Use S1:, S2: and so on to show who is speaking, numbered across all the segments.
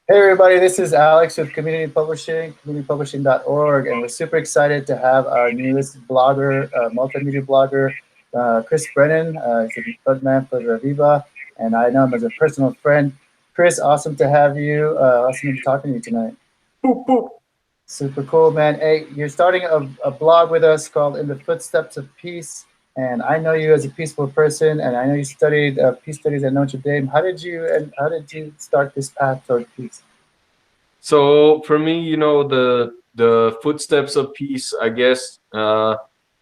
S1: Hey everybody, this is Alex with Community Publishing, communitypublishing.org, and we're super excited to have our newest blogger, multimedia blogger, Chris Brennan. He's a front man for Reviva, and I know him as a personal friend. Chris, awesome to have you. Awesome to be talking to you tonight.
S2: Boop, boop.
S1: Super cool, man. Hey, you're starting a blog with us called In the Footsteps of Peace, and I know you as a peaceful person, and I know you studied peace studies at Notre Dame. How did you start this path toward peace?
S2: So for me, the footsteps of peace, I guess,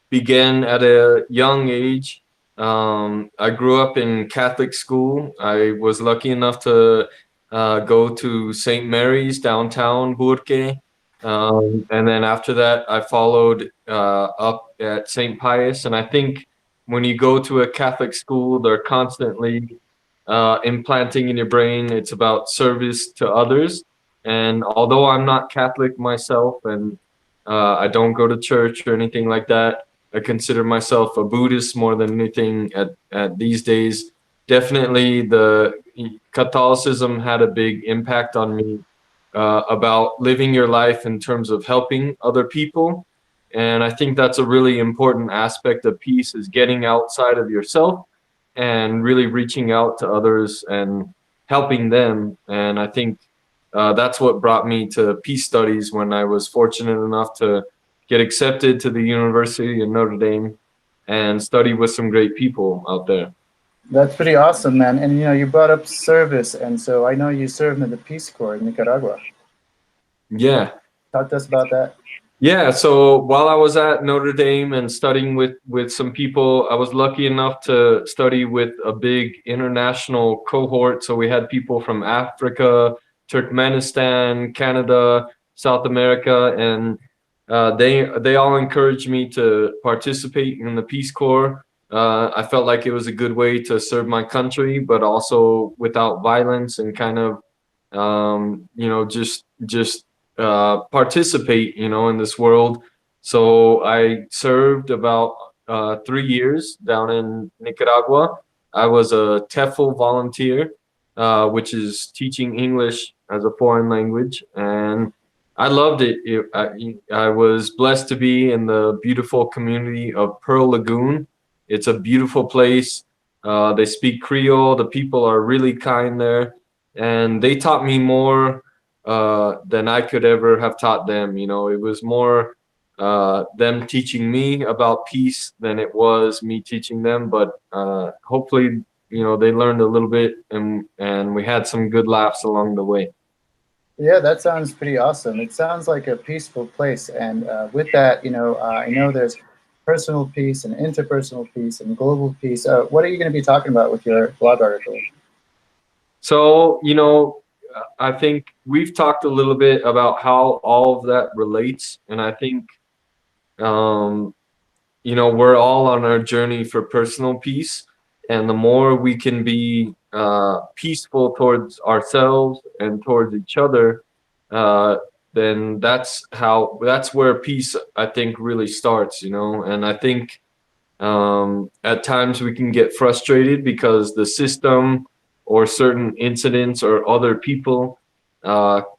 S2: began at a young age. I grew up in Catholic school. I was lucky enough to go to St. Mary's downtown Burke. And then after that, I followed up at St. Pius. And I think when you go to a Catholic school, they're constantly implanting in your brain it's about service to others. And although I'm not Catholic myself and I don't go to church or anything like that, I consider myself a Buddhist more than anything at these days. Definitely, the Catholicism had a big impact on me about living your life in terms of helping other people. And I think that's a really important aspect of peace is getting outside of yourself and really reaching out to others and helping them. And I think that's what brought me to peace studies when I was fortunate enough to get accepted to the University in Notre Dame and study with some great people out there.
S1: That's pretty awesome, man. And you brought up service, and so I know you served in the Peace Corps in Nicaragua.
S2: Yeah.
S1: Talk to us about that.
S2: Yeah, so while I was at Notre Dame and studying with some people, I was lucky enough to study with a big international cohort. So we had people from Africa, Turkmenistan, Canada, South America, and they all encouraged me to participate in the Peace Corps. I felt like it was a good way to serve my country, but also without violence and kind of just participate, in this world. So I served about 3 years down in Nicaragua. I was a TEFL volunteer, which is teaching English as a foreign language, and I loved it. I was blessed to be in the beautiful community of Pearl Lagoon. It's a beautiful place. They speak Creole. The people are really kind there, and they taught me more than I could ever have taught them. It was more them teaching me about peace than it was me teaching them. But hopefully, they learned a little bit, and we had some good laughs along the way.
S1: Yeah, that sounds pretty awesome. It sounds like a peaceful place, and with that, I know there's personal peace and interpersonal peace and global peace. What are you going to be talking about with your blog article?
S2: So, I think we've talked a little bit about how all of that relates, and I think we're all on our journey for personal peace, and the more we can be peaceful towards ourselves and towards each other, then that's where peace, I think, really starts. And I think at times we can get frustrated because the system or certain incidents or other people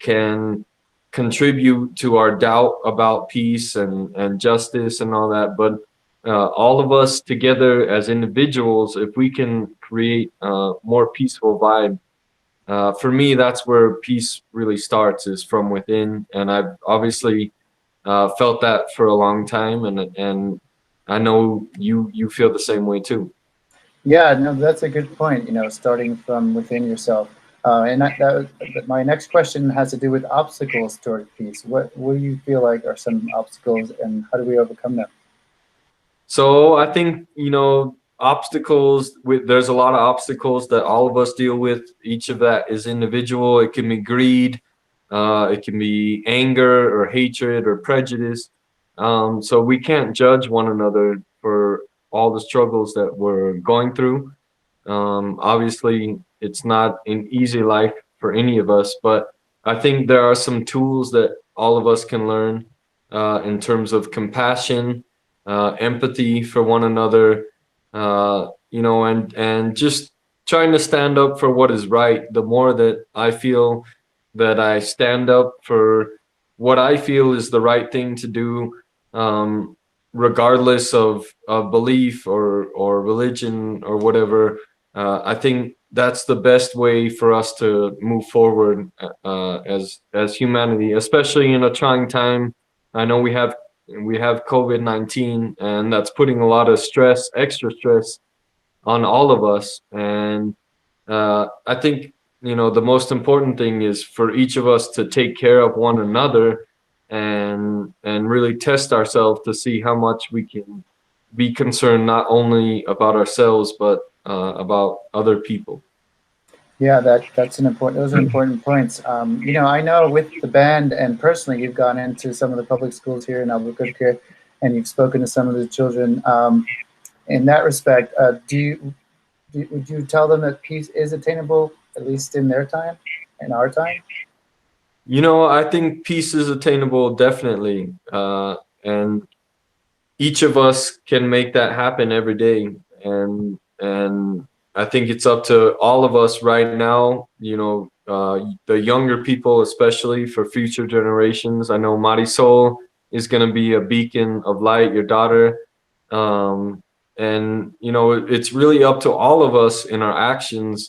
S2: can contribute to our doubt about peace and justice and all that. But all of us together as individuals, if we can create a more peaceful vibe, for me, that's where peace really starts, is from within. And I've obviously felt that for a long time, and I know you feel the same way too.
S1: Yeah, no, that's a good point. Starting from within yourself. My next question has to do with obstacles toward peace. What do you feel like are some obstacles, and how do we overcome them?
S2: So I think, obstacles, there's a lot of obstacles that all of us deal with. Each of that is individual. It can be greed, it can be anger or hatred or prejudice. So we can't judge one another for all the struggles that we're going through. Obviously, it's not an easy life for any of us, but I think there are some tools that all of us can learn in terms of compassion, empathy for one another, and just trying to stand up for what is right. The more that I feel that I stand up for what I feel is the right thing to do, regardless of belief or religion or whatever. I think that's the best way for us to move forward as humanity, especially in a trying time. I know we have COVID-19, and that's putting a lot of stress, extra stress, on all of us. And I think, the most important thing is for each of us to take care of one another and really test ourselves to see how much we can be concerned not only about ourselves but about other people.
S1: Yeah, that's an important. Those are important points. I know with the band and personally, you've gone into some of the public schools here in Albuquerque, and you've spoken to some of the children. In that respect, would you tell them that peace is attainable, at least in their time, in our time?
S2: I think peace is attainable, definitely, and each of us can make that happen every day. And I think it's up to all of us right now, the younger people, especially for future generations. I know Marisol is going to be a beacon of light, your daughter. And it's really up to all of us in our actions